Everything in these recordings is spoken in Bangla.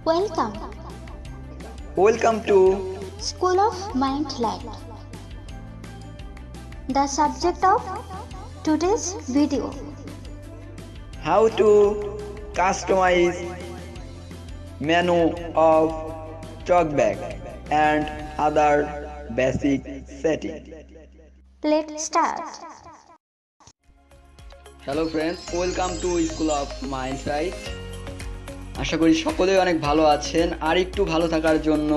Welcome, Welcome to School of Mind Light. The subject of today's video. how to customize menu of TalkBack and other basic setting. Let's start. Hello friends, welcome to School of Mind Right. আশা করি সকলেই অনেক ভালো আছেন। আর একটু ভালো থাকার জন্য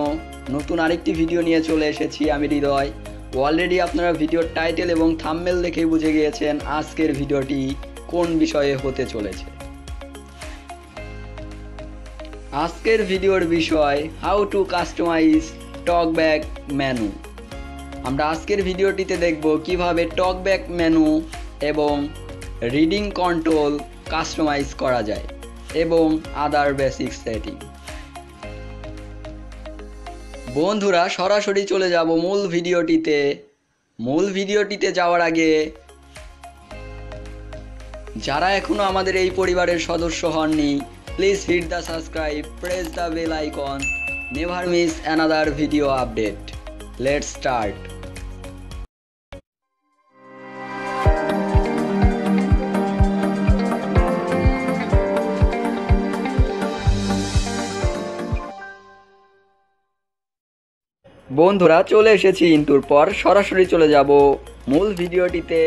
নতুন আরেকটি ভিডিও নিয়ে চলে এসেছি আমি হৃদয়। অলরেডি আপনারা ভিডিওর টাইটেল এবং থাম্বনেল দেখেই বুঝে গিয়েছেন আজকের ভিডিওটি কোন বিষয়ে হতে চলেছে। আজকের ভিডিওর বিষয় how to customize talkback menu. আমরা আজকের ভিডিওটিতে দেখব কিভাবে টকব্যাক মেনু এবং রিডিং কন্ট্রোল কাস্টমাইজ করা যায় এবং আদার বেসিক সেটিং। বন্ধুরা, সরাসরি চলে যাব মূল ভিডিওটিতে যাওয়ার আগে যারা এখনো আমাদের এই পরিবারের সদস্য হননি, please hit the subscribe, press the bell icon, never miss another video update. Let's start. বন্ধুরা, চলে এসেছি ইন্টুর পর, সরাসরি চলে যাব মূল ভিডিওটিতে।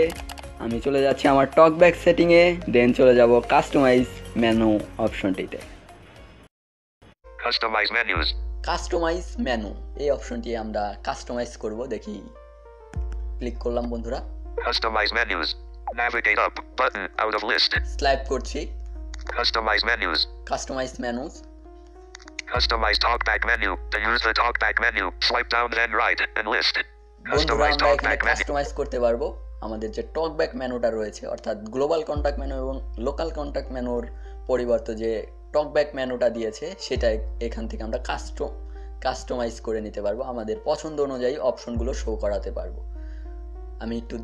আমি চলে যাচ্ছি আমার টকব্যাক সেটিংয়ে, দেন চলে যাব কাস্টমাইজ মেনু অপশনটিতে। কাস্টমাইজ মেনু এই অপশনটি আমরা কাস্টমাইজ করব। দেখি, ক্লিক করলাম বন্ধুরা। Customize menus. Navigate up button out of list. স্লাইপ করছি। Customize menus. Customize menus. Customize talkback menu. To use the talkback menu, swipe down then right and list. বন্ধুরা, Customize আমরা এখানে talkback menu. কাস্টমাইজ করতে পারবো আমাদের যে টকব্যাক মেনুটা রয়েছে, অর্থাৎ গ্লোবাল কন্টাক্ট মেনু এবং লোকাল কন্টাক্ট মেনুর পরিবর্তে যে টকব্যাক মেনুটা দিয়েছে সেটা এখান থেকে আমরা কাস্টমাইজ করে নিতে পারবো। আমাদের পছন্দ অনুযায়ী অপশনগুলো শো করাতে পারবো। আমি একটু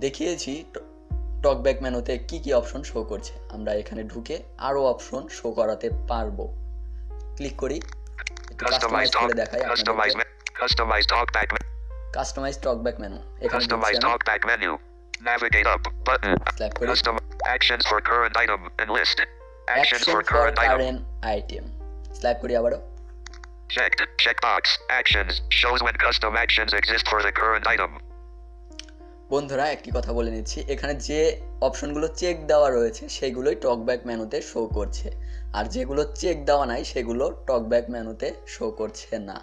দেখিয়েছি টকব্যাক মেনুতে কি কি অপশন শো করছে। আমরা এখানে ঢুকে আরও অপশন শো করাতে পারবো। ক্লিক করি, কাস্টমাইজ করে দেখাই আপনাদেরকে। Customize talkback menu. Customize talkback menu, এখানে Customize talkback menu. Navigate up button. স্ল্যাপ করি। Custom actions for current item and list. Actions action for for current item. Current item, স্ল্যাপ করি আবারও। Checked. Checkbox. Actions shows when custom actions exist for the current item. বন্ধুরা, একটি কথা বলে নিচ্ছি, এখানে যে অপশনগুলো চেক দেওয়া রয়েছে সেগুলোই টকব্যাক মেনুতে শো করছে, আর যেগুলো চেক দেওয়া নাই সেগুলো টকব্যাক মেনুতে শো করছে না।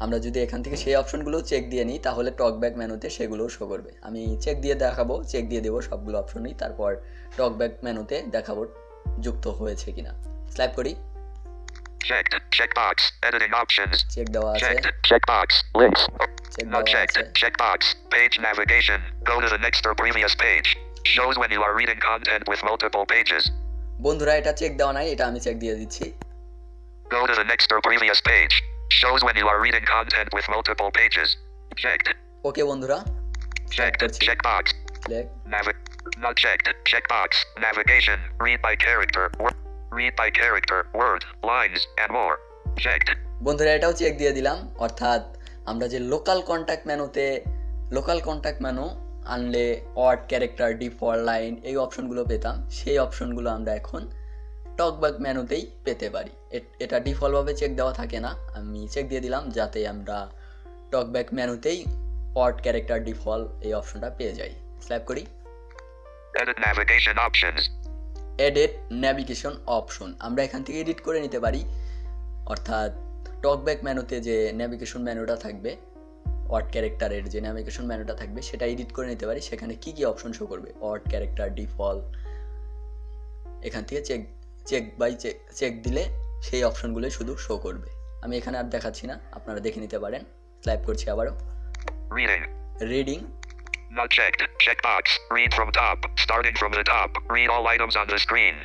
আমরা যদি এখান থেকে সেই অপশনগুলো চেক দিয়ে নিই তাহলে টকব্যাক মেনুতে সেগুলোও শো করবে। আমি চেক দিয়ে দেবো সবগুলো অপশনই, তারপর টকব্যাক মেনুতে দেখাবো যুক্ত হয়েছে কিনা। স্ল্যাপ করি। Checked. Checkbox. Editing options. Check দেওয়া আছে। Checked. Checkbox. Links. Check Not দেওয়া checked. আছে। Checkbox. Page navigation. Go to the next or previous page. Shows when you are reading content with multiple pages. বন্ধুরা, এটা চেক দেওয়া নাই, এটা আমি চেক দিয়ে দিচ্ছি। Go to the next or previous page. Shows when you are reading content with multiple pages. Checked. ওকে বন্ধুরা, Checked. Checkbox. Click. Not checked. Checkbox. Navigation. Read by character. Read by character. Word. Lines. And more. Checked. বন্ধুরা, এটাও চেক দিয়ে দিলাম। অর্থাৎ আমরা যে লোকাল কন্টাক্ট মেনু আনলে ওয়ার্ড, ক্যারেক্টার, ডিফল্ট, লাইন এই অপশনগুলো পেতাম, সেই অপশনগুলো আমরা এখন টকব্যাক মেনুতেই পেতে পারি। এটা ডিফল্টভাবে চেক দেওয়া থাকে না, আমি চেক দিয়ে দিলাম যাতে আমরা টকব্যাক মেনুতেই ওয়ার্ড, ক্যারেক্টার, ডিফল্ট এই অপশনটা পেয়ে যাই। স্ল্যাপ করি। Edit navigation options. Edit navigation option, আমরা এখান থেকে এডিট করে নিতে পারি। অর্থাৎ টকব্যাক মেনুতে যে ন্যাভিগেশন মেনুটা থাকবে, ওয়ার্ড ক্যারেক্টারের যে ন্যাভিগেশন মেনুটা থাকবে সেটা এডিট করে নিতে পারি। সেখানে কি কি অপশন শো করবে, ওয়ার্ড, ক্যারেক্টার, ডিফল্ট, এখান থেকে চেক দিলে সেই অপশনগুলোই শুধু শো করবে। আমি এখানে আর দেখাচ্ছি না, আপনারা দেখে নিতে পারেন। স্লাইপ করছি আবারও। Reading. Not checked. Checkbox. Read from top. Starting from the top. Read all items on the screen.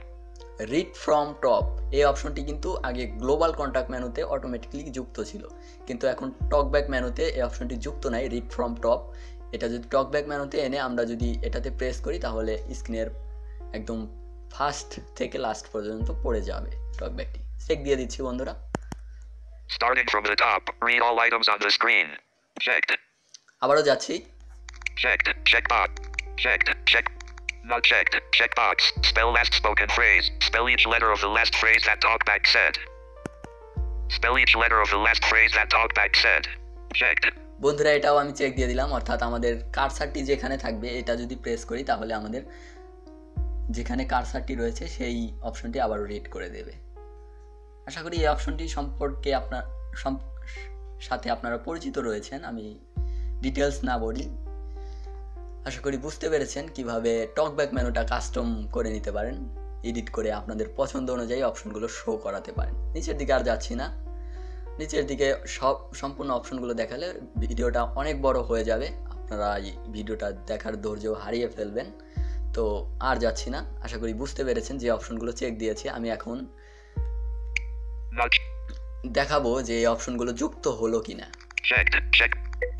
Read from top এই অপশনটি কিন্তু আগে গ্লোবাল কন্টাক্ট মেনুতে অটোমেটিক্যালি যুক্ত ছিল, কিন্তু এখন টকব্যাক মেনুতে এই অপশনটি যুক্ত নাই, রিড ফ্রম টপ। এটা যদি টকব্যাক মেনুতে এনে আমরা যদি এটাতে প্রেস করি তাহলে স্ক্রিনের একদম ফার্স্ট থেকে লাস্ট পর্যন্ত পড়ে যাবে টকব্যাকটি। চেক দিয়ে দিচ্ছি বন্ধুরা। Starting from the top, read all items on the screen. Checked. আবারও যাচ্ছি। Checked. Checkbox. Checked. Check. Not checked. Checkbox. Spell last spoken phrase. Spell each letter of the last phrase that talkback said. Spell each letter of the last phrase that talkback said. Checked. বন্ধুরা এটাও আমি চেক দিয়ে দিলাম, অর্থাৎ আমাদের কার্সারটি যেখানে থাকবে এটা যদি প্রেস করি তাহলে আমাদের যেখানে কার্সারটি রয়েছে সেই অপশনটি আবারও রিড করে দেবে। আশা করি এই অপশনটি সম্পর্কে আপনার সাথে আপনারা পরিচিত রয়েছেন, আমি ডিটেলস না বলি। আশা করি বুঝতে পেরেছেন কিভাবে টকব্যাক মেনুটা কাস্টম করে নিতে পারেন, এডিট করে আপনাদের পছন্দ অনুযায়ী অপশনগুলো শো করাতে পারেন। নিচের দিকে আর যাচ্ছি না, নিচের দিকে সম্পূর্ণ অপশনগুলো দেখালে ভিডিওটা অনেক বড় হয়ে যাবে, আপনারা এই ভিডিওটা দেখার ধৈর্য হারিয়ে ফেলবেন। তো আর যাচ্ছি না, আশা করি বুঝতে পেরেছেন যে অপশনগুলো চেক দিয়েছি। আমি এখন Not দেখাবো যে এই অপশনগুলো যুক্ত হলো কিনা। checked. Check.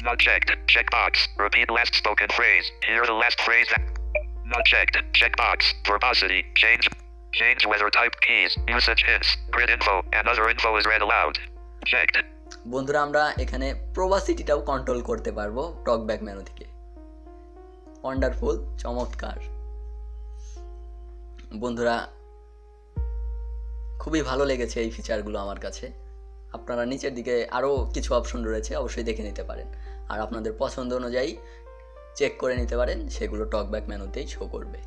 Not checked. Checkbox. Repeat last spoken phrase. Hear the last phrase that. Not checked. Checkbox. Verbosity. Change. Change weather type keys. Usage hints. Grid info and other info is read aloud. Checked. বন্ধুরা আমরা এখানে প্রবাসিটিটাও কন্ট্রোল করতে পারবো টকব্যাক মেনু থেকে। ওয়ান্ডারফুল, চমৎকার বন্ধুরা, খুবই ভালো লেগেছে এই ফিচারগুলো আমার কাছে। আপনারা নিচের দিকে আরও কিছু অপশন রয়েছে, অবশ্যই দেখে নিতে পারেন, আর আপনাদের পছন্দ অনুযায়ী চেক করে নিতে পারেন, সেগুলো টকব্যাক মেনুতেই শো করবে।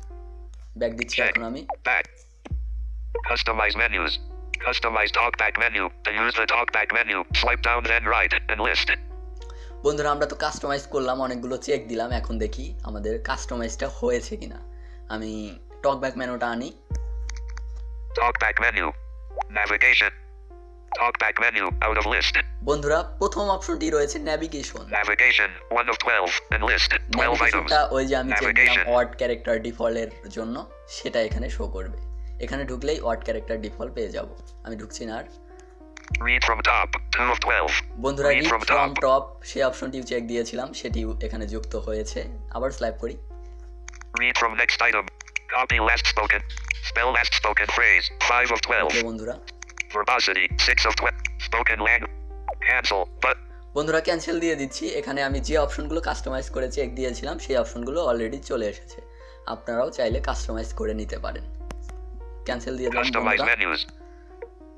ব্যাক দিচ্ছি এখন আমি। Back. Customize menus. Customize talkback menu. To use the talkback menu, swipe down then right and list. বন্ধুরা আমরা তো কাস্টমাইজ করলাম, অনেকগুলো চেক দিলাম, এখন দেখি আমাদের কাস্টমাইজটা হয়েছে কিনা। আমি টকব্যাক মেনুটা আনি। Talkback menu. Navigation. Talkback menu out of list. বন্ধুরা প্রথম অপশনটি রয়েছে navigation. Navigation 1 of 12 and list 12 items. ন্যাভিগেশনটা ওই যে আমি চেক দিলাম Navigation. ওয়ার্ড ক্যারেক্টার ডিফল্টের জন্য, সেটা এখানে শো করবে। এখানে ঢুকলেই ওয়ার্ড ক্যারেক্টার ডিফল্ট পেয়ে যাব। আমি ঢুকছি না আর। Read from top 2 of 12. বন্ধুরা Read read from from top. Top সেই অপশনটিও চেক দিয়েছিলাম, সেটিও এখানে যুক্ত হয়েছে। আবার স্লাইপ করি। Read from next item. Copy last spoken. Spell last spoken phrase 5 of 12. ওকে বন্ধুরা, Verbosity 6 of 12. Spoken language. Cancel. But বন্ধুরা ক্যান্সেল দিয়ে দিচ্ছি। এখানে আমি যে অপশনগুলো কাস্টমাইজ করে চেক দিয়েছিলাম সেই অপশনগুলো অলরেডি চলে এসেছে, আপনারাও চাইলে কাস্টমাইজ করে নিতে পারেন। ক্যান্সেল দিয়ে দিলাম customize বন্ধুরা। menus.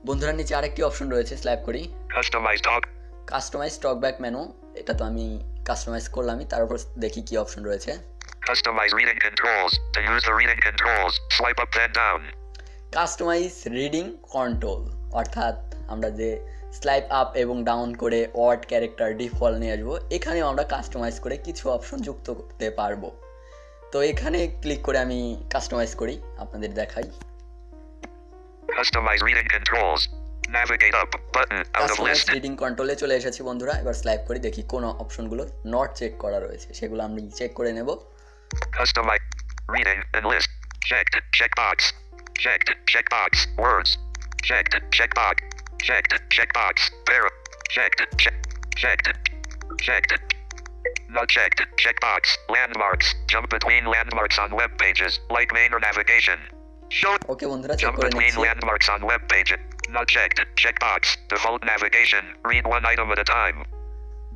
বন্ধুরা নিচে আরেকটি অপশন রয়েছে, স্ল্যাপ করি। Customize talk. Customize talkback menu, এটা তো আমি কাস্টমাইজ করলামই, তারপর দেখি কি অপশন রয়েছে। Customize reading controls. To use the reading controls, swipe up then down. Customize reading control, অর্থাৎ আমরা যে স্লাইপ আপ এবং ডাউন করে ওয়ার্ড ক্যারেক্টার ডিফল্ট নিয়ে আসবো, এখানেও আমরা কাস্টমাইজ করে কিছু অপশন যুক্ত করতে পারবো। তো এখানে ক্লিক করে আমি কাস্টমাইজ করি, আপনাদের দেখাই। Customize reading controls. Navigate up button out of কাস্টমাইজ list. রিডিং কন্ট্রোলে চলে এসেছি বন্ধুরা। এবার স্লাইপ করি, দেখি কোন অপশনগুলো নট চেক করা রয়েছে, সেগুলো আমি চেক করে নেব। Customize reading and list. Checked. Checkbox. Checked. Checkbox. Words. Checked. Checkbox. Checked. Checkbox. Para. Checked. Checked. Checked. Not checked. Checkbox. Landmarks. Jump between landmarks on web pages, like main or navigation. Show. ওকে বন্ধুরা, চেক Jump করে between নিচ্ছি। landmarks on web pages. Not checked. Checkbox. Default navigation. Read one item at a time.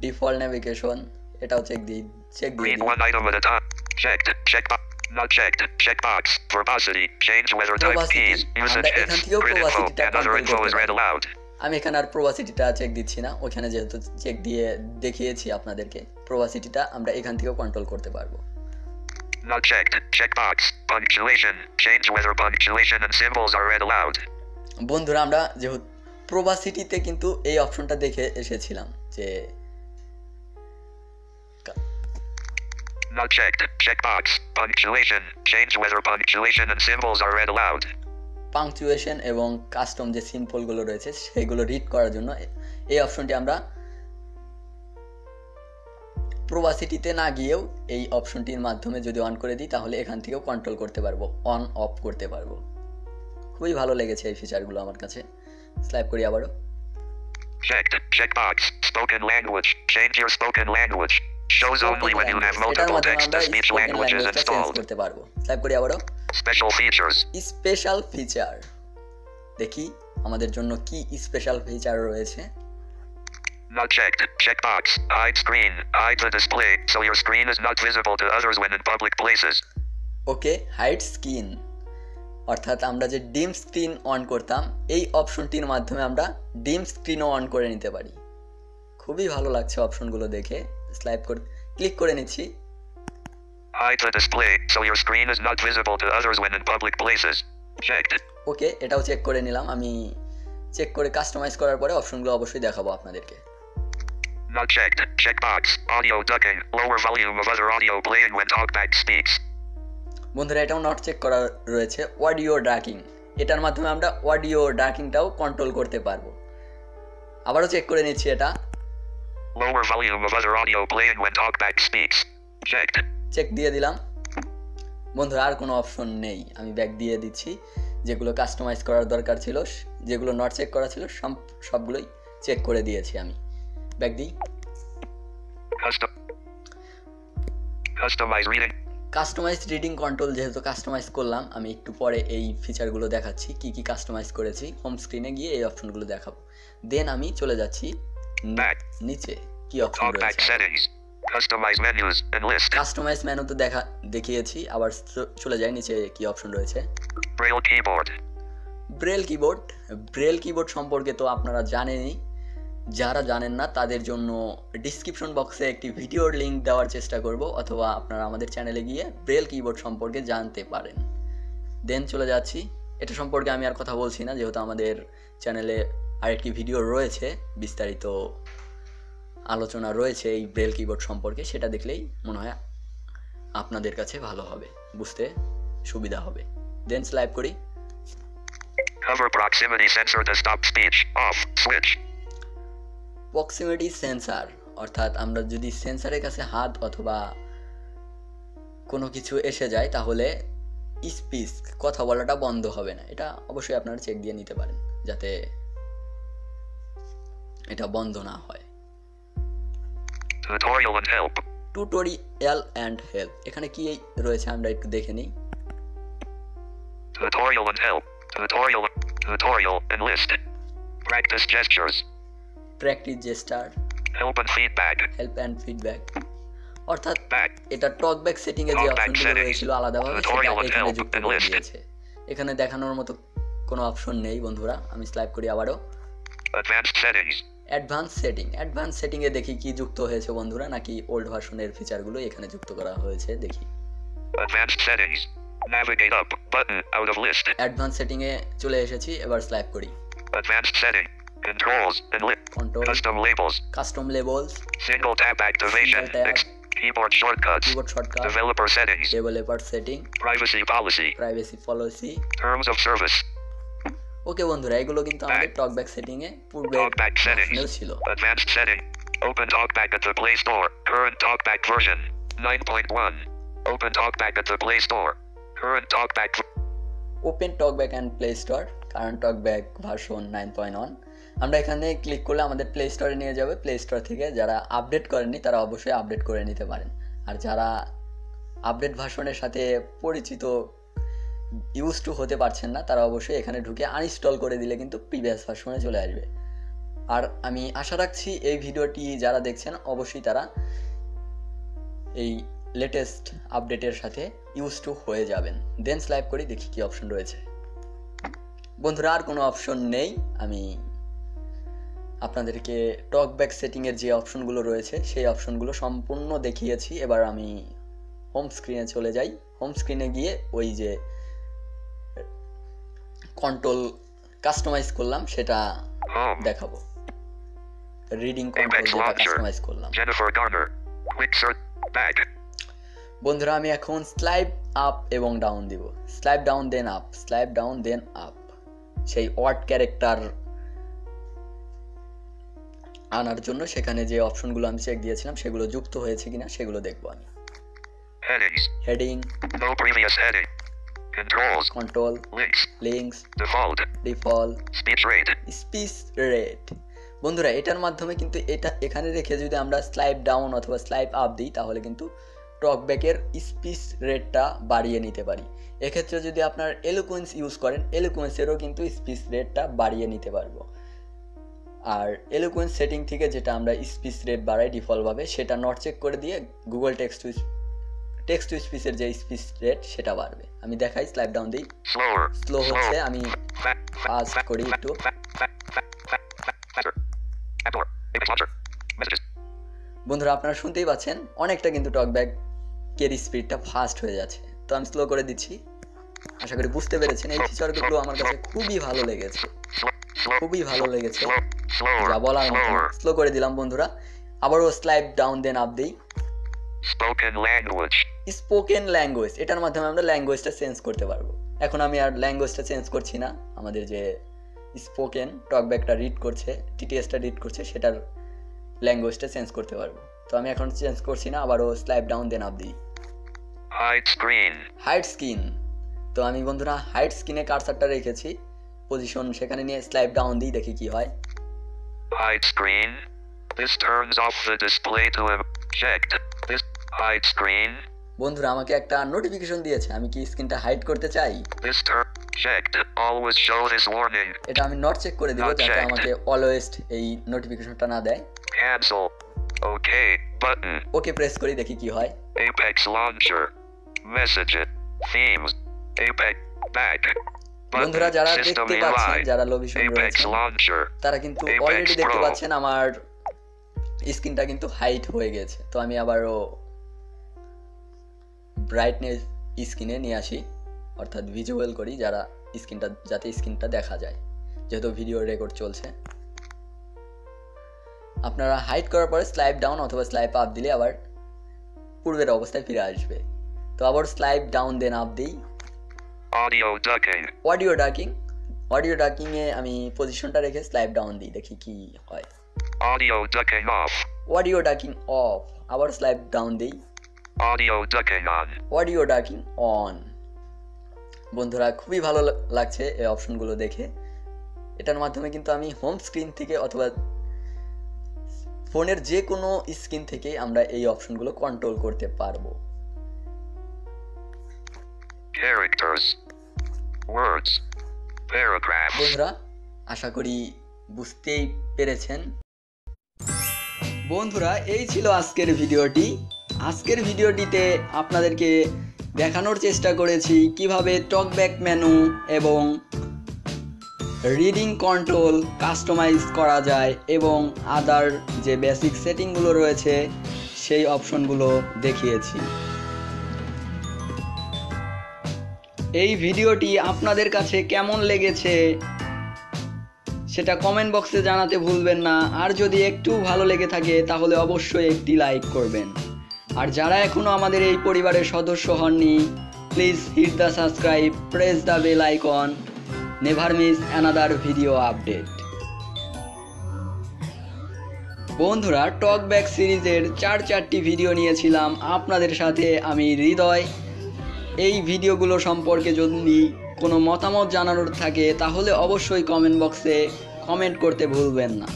Default navigation, এটাও চেক দিয়ে Read দিই। one item at a time. Checked. Checkbox. Not checked. Checkbox. Verbosity. Change weather type Probosity. keys. Usage আমরা hints. এখান থেকেও Grid info probosity-টা and other control info করতে is read পারি। aloud. আমি এখানে আর প্রবাসিটিটা চেক দিচ্ছি না, ওখানে যেহেতু চেক দিয়ে দেখিয়েছি আপনাদেরকে, প্রবাসিটিটা আমরা এখান থেকেও কন্ট্রোল করতে পারবো। Not checked. Checkbox. Punctuation. Change whether punctuation and symbols are read aloud. বন্ধুরা আমরা যেহেতু প্রবাসিটিতে কিন্তু এই অপশনটা দেখে এসেছিলাম যে Not checked. Checkbox. Punctuation. Change whether punctuation and symbols are read aloud. Punctuation এবং কাস্টম যে সিম্বলগুলো রয়েছে সেগুলো রিড করার জন্য এই অপশনটি আমরা প্রবাসিটিতে না গিয়েও এই অপশনটির মাধ্যমে যদি অন করে দিই তাহলে এখান থেকেও কন্ট্রোল করতে পারবো, অন অফ করতে পারবো। খুবই ভালো লেগেছে এই ফিচারগুলো আমার কাছে। স্লাইপ করি আবারও। Checked. Checkbox. Spoken language. Change your spoken language. Shows only when you have এটার multiple মাধ্যমে text আমরা to speech স্পোকেন languages ল্যাঙ্গুয়েজটা চেঞ্জ installed. করতে পারবো। স্লাইপ করি আবারও। Special features. স্পেশাল ফিচার, দেখি আমাদের জন্য কি স্পেশাল ফিচার রয়েছে। Not checked. Checkbox. Hide screen. Hide the display so your screen is not visible to others when in public places. Okay, hide screen অর্থাৎ আমরা যে ডিম স্ক্রিন অন করতাম, এই অপশনটির মাধ্যমে আমরা ডিম স্ক্রিনও অন করে নিতে পারি। খুবই ভালো লাগছে অপশনগুলো দেখে। স্লাইপ করে ক্লিক করে নিচ্ছি। Hide the display so your screen is not visible to others when in public places. Checked. ওকে, এটাও চেক করে নিলাম। আমি চেক করে কাস্টমাইজ করার পরে অপশনগুলো অবশ্যই দেখাবো আপনাদেরকে। Not checked. Checkbox. Audio ducking. Lower volume of other audio playing when talkback speaks. বন্ধুরা, এটাও নট চেক করা রয়েছে। অডিও ডাকিং, এটার মাধ্যমে আমরা অডিও ডাকিংটাও কন্ট্রোল করতে পারবো। আবারও চেক করে নিচ্ছি এটা। Lower volume of other audio playing when talkback speaks. Checked. Check দিয়ে দিলাম। বন্ধুরা, আর কোনো অপশন নেই, আমি ব্যাক দিয়ে দিচ্ছি। যেগুলো কাস্টমাইজ করার দরকার ছিল, যেগুলো নট চেক করা ছিল, সবগুলোই চেক করে দিয়েছি আমি। ব্যাক দিই। Customize reading. Customize reading control যেহেতু কাস্টমাইজ করলাম, আমি একটু পরে এই ফিচারগুলো দেখাচ্ছি কি কি কাস্টমাইজ করেছি। হোম স্ক্রিনে গিয়ে এই অপশনগুলো দেখাবো। দেন আমি চলে যাচ্ছি নিচে, কি অপশন Talkback রয়েছে। settings. Customize menus and list. কাস্টমাইজ মেনু তো দেখিয়েছি, আবার চলে যাই নিচে, কি অপশন রয়েছে। Braille keyboard. Braille keyboard. Braille keyboard সম্পর্কে তো আপনারা জানেনই। যারা জানেন না তাদের জন্য ডিসক্রিপশন বক্সে একটি ভিডিওর লিঙ্ক দেওয়ার চেষ্টা করব, অথবা আপনারা আমাদের চ্যানেলে গিয়ে ব্রেল কিবোর্ড সম্পর্কে জানতে পারেন। দেন চলে যাচ্ছি। এটা সম্পর্কে আমি আর কথা বলছি না, যেহেতু আমাদের চ্যানেলে আরেকটি ভিডিও রয়েছে, বিস্তারিত আলোচনা রয়েছে এই ব্রেল কিবোর্ড সম্পর্কে। সেটা দেখলেই মনে হয় আপনাদের কাছে ভালো হবে, বুঝতে সুবিধা হবে। দেন স্লাইপ করি। Cover proximity sensor to stop speech. Off. Switch. Proximity sensor অর্থাৎ আমরা যদি সেন্সারের কাছে হাত অথবা কোনো কিছু এসে যায়, তাহলে স্পিচ, কথা বলাটা বন্ধ হবে না। এটা অবশ্যই আপনারা চেক দিয়ে নিতে পারেন যাতে এটা বন্ধ না হয়। Tutorial and help. Tutorial and help, এখানে কি রয়েছে আমরা একটু দেখে নিই। Tutorial and help. Tutorial and list. Practice gestures. Practice gesture, Help and feedback. Help and feedback অর্থাৎ Back. এটা টকব্যাক সেটিং এ যে Talkback অপশনগুলো settings. রয়েছিল আলাদাভাবে, সেটা Tutorial and এখানে help যুক্ত and করে list. দিয়েছে। এখানে দেখানোর মতো কোনো অপশন নেই বন্ধুরা। আমি স্লাইপ করি আবারও। Advanced settings. Advance setting. Advance সেটিংয়ে দেখি কি যুক্ত হয়েছে বন্ধুরা, নাকি ওল্ড ভার্সনের ফিচারগুলো এখানে যুক্ত করা হয়েছে, দেখি। Advanced settings. Navigate up. Button out of list. Advance সেটিংয়ে চলে এসেছি, এবার স্লাইপ করি। Advanced setting. Controls and control, custom labels. Custom labels, Single tap activation. Single tap. Keyboard shortcuts. Keyboard shortcut, Developer settings. Developer setting, Privacy policy. Privacy policy. Terms of service. ওকে বন্ধুরা, এগুলো কিন্তু আমাদের টকব্যাক সেটিংয়ে পূর্বে Talkback settings. ভার্সনেও ছিল। Advanced setting. Open Talkback at the Play Store. Current Talkback version 9.1. Open Talkback at the Play Store. Current Talkback. Open talkback and play store, current talkback version 9.1। আমরা এখানে ক্লিক করলে আমাদের প্লে স্টোরে নিয়ে যাবে। প্লে স্টোর থেকে যারা আপডেট করেননি তারা অবশ্যই আপডেট করে নিতে পারেন, আর যারা আপডেট ভার্সনের সাথে পরিচিত, ইউজ টু হতে পারছেন না, তারা অবশ্যই এখানে ঢুকে আনইনস্টল করে দিলে কিন্তু প্রিভিয়াস ভার্সনে চলে আসবে। আর আমি আশা রাখছি এই ভিডিওটি যারা দেখছেন অবশ্যই তারা এই লেটেস্ট আপডেটের সাথে ইউজ টু হয়ে যাবেন। দেন স্লাইপ করি, দেখি কি অপশন রয়েছে। বন্ধুরা, আর কোনো অপশন নেই। আমি আপনাদেরকে টকব্যাক সেটিংয়ের যে অপশনগুলো রয়েছে সেই অপশনগুলো সম্পূর্ণ দেখিয়েছি। এবার আমি হোম স্ক্রিনে চলে যাই। হোম স্ক্রিনে গিয়ে ওই যে কন্ট্রোল কাস্টমাইজ করলাম সেটা Home. দেখাবো। রিডিং কন্ট্রোল Apex যেটা Launcher. কাস্টমাইজ করলাম। Jennifer Garner. Quick search. Back. বন্ধুরা, আমি এখন স্লাইপ আপ এবং ডাউন দিব। Swipe down then up, swipe down then up. সেই ওয়ার্ড ক্যারেক্টার আনার জন্য সেখানে যে অপশনগুলো আমি চেক দিয়েছিলাম সেগুলো যুক্ত হয়েছে কিনা সেগুলো দেখবো আমি। Headings. Heading, No previous heading. Controls. Control, Links. Links, Default. Default, Speech rate. Speech rate. বন্ধুরা, এটার মাধ্যমে কিন্তু এটা এখানে রেখে যদি আমরা স্লাইপ ডাউন অথবা স্লাইপ আপ দিই তাহলে কিন্তু টকব্যাকের স্পিচ রেটটা বাড়িয়ে নিতে পারি। এক্ষেত্রে যদি আপনার এলোকুয়েন্স ইউজ করেন, এলোকুয়েন্সেরও কিন্তু স্পিচ রেটটা বাড়িয়ে নিতে পারবো। আর এলোকুয়েন্স সেটিং থেকে যেটা আমরা স্পিচ রেট বাড়াই ডিফল্টভাবে, সেটা নট চেক করে দিয়ে গুগল টেক্সট টু স্পিচের যে স্পিচ রেট সেটা বাড়বে। আমি দেখাই, স্লাইড ডাউন দিই, স্লো হচ্ছে, আমি ফাস্ট করি একটু। বন্ধুরা আপনারা শুনতেই পাচ্ছেন অনেকটা কিন্তু টকব্যাকের স্পিডটা ফাস্ট হয়ে যাচ্ছে। তো আমি স্লো করে দিচ্ছি, আশা করি বুঝতে পেরেছেন। এই ফিচারগুলো আমার কাছে খুবই ভালো লেগেছে, যা বলার মতো। স্লো করে দিলাম বন্ধুরা, আবারও স্লাইড ডাউন দেন আপ দিই। স্পোকেন ল্যাঙ্গুয়েজ, এটার মাধ্যমে আমরা ল্যাঙ্গুয়েজটা চেঞ্জ করতে পারবো। এখন আমি আর ল্যাঙ্গুয়েজটা চেঞ্জ করছি না, আমাদের যে স্পোকেন টকব্যাকটা রিড করছে, টিটিএসটা রিড করছে, সেটার ল্যাঙ্গুয়েজটা চেঞ্জ করতে পারবো। তো আমি এখন চেঞ্জ করছি না, আবারও স্লাইড ডাউন দেন আপ দিই। হাইড স্ক্রিন, তো আমি বন্ধুরা হাইড স্ক্রিনে কার্সারটা রেখেছি, পজিশন সেখানে নিয়ে স্লাইড ডাউন দিই, দেখি কি হয়। Hide screen. This turns off the display to have checked. This hide screen. বন্ধুরা আমাকে একটা নোটিফিকেশন দিয়েছে, আমি কি স্ক্রিনটা হাইড করতে চাই? This turn checked. Always show this warning. এটা আমি নট চেক করে দিব যাতে আমাকে অলওয়েজ এই নোটিফিকেশনটা না দেয়। Cancel. Okay button. ওকে প্রেস করি, দেখি কি হয়। Apex launcher. Messages. Themes. Apex back. বন্ধুরা যারা দেখতে পাচ্ছেন, যারা লোভিশন রয়েছে, তারা কিন্তু অলরেডি দেখতে পাচ্ছেন আমার স্ক্রিনটা কিন্তু হাইড হয়ে গেছে। তো আমি আবারও ব্রাইটনেস স্ক্রিনে নিয়ে আসি, অর্থাৎ ভিজুয়াল করি যারা স্ক্রিনটা, যাতে স্ক্রিনটা দেখা যায়, যেহেতু ভিডিও রেকর্ড চলছে। আপনারা হাইড করার পরে স্লাইড ডাউন অথবা স্লাইড আপ দিলে আবার পূর্বের অবস্থায় ফিরে আসবে। তো আবার স্লাইড ডাউন দেন আপ দিই। অডিও ডাকিং এ আমি পজিশনটা রেখে স্লাইড ডাউন দিই, দেখি কি হয়। অডিও ডাকিং অফ, আবার স্লাইড ডাউন দিই। Audio ডাকিং on. বন্ধুরা খুবই ভালো লাগছে এই অপশনগুলো দেখে। এটার মাধ্যমে কিন্তু আমি হোম স্ক্রিন থেকে অথবা ফোনের যে কোনো স্ক্রিন থেকে আমরা এই অপশনগুলো কন্ট্রোল করতে পারবো। Characters, words, paragraphs. বন্ধুরা আশা করি বুঝতেই পেরেছেন। বন্ধুরা এই ছিল আজকের ভিডিওটি। আজকের ভিডিওটিতে আপনাদেরকে দেখানোর চেষ্টা করেছি কিভাবে টকব্যাক মেনু এবং রিডিং কন্ট্রোল কাস্টমাইজ করা যায় এবং আদার যে বেসিক সেটিংগুলো রয়েছে সেই অপশনগুলো দেখিয়েছি। এই ভিডিওটি আপনাদের কাছে কেমন লেগেছে সেটা কমেন্ট বক্সে জানাতে ভুলবেন না। আর যদি একটু ভালো লেগে থাকে তাহলে অবশ্যই একটি লাইক করবেন। আর যারা এখনও আমাদের এই পরিবারের সদস্য হননি, please hit the subscribe, press the bell icon, never miss another video update. বন্ধুরা টকব্যাক সিরিজের চারটি ভিডিও নিয়েছিলাম আপনাদের সাথে আমি হৃদয়। এই ভিডিওগুলো সম্পর্কে যদি কোনো মতামত জানানোর থাকে তাহলে অবশ্যই কমেন্ট বক্সে কমেন্ট করতে ভুলবেন না।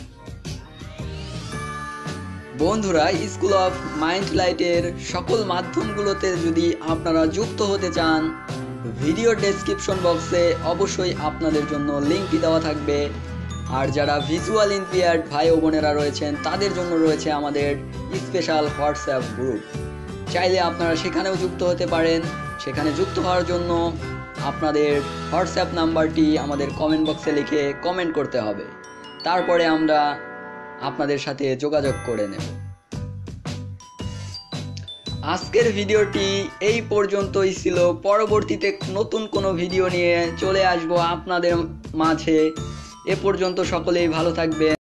বন্ধুরা স্কুল অফ মাইন্ড লাইটের সকল মাধ্যমগুলোতে যদি আপনারা যুক্ত হতে চান, ভিডিও ডেসক্রিপশন বক্সে অবশ্যই আপনাদের জন্য লিঙ্কটি দেওয়া থাকবে। আর যারা ভিজুয়াল ইম্পেয়ার্ড ভাই ও বোনেরা রয়েছেন তাদের জন্য রয়েছে আমাদের স্পেশাল হোয়াটসঅ্যাপ গ্রুপ, চাইলে আপনারা সেখানেও যুক্ত হতে পারেন। সেখানে যুক্ত হওয়ার জন্য আপনাদের হোয়াটসঅ্যাপ নাম্বারটি আমাদের কমেন্ট বক্সে লিখে কমেন্ট করতে হবে, তারপরে আমরা আপনাদের সাথে যোগাযোগ করে নেব। আজকের ভিডিওটি এই পর্যন্তই ছিল। পরবর্তীতে নতুন কোনো ভিডিও নিয়ে চলে আসব আপনাদের মাঝে। এ পর্যন্ত সকলেই ভালো থাকবেন।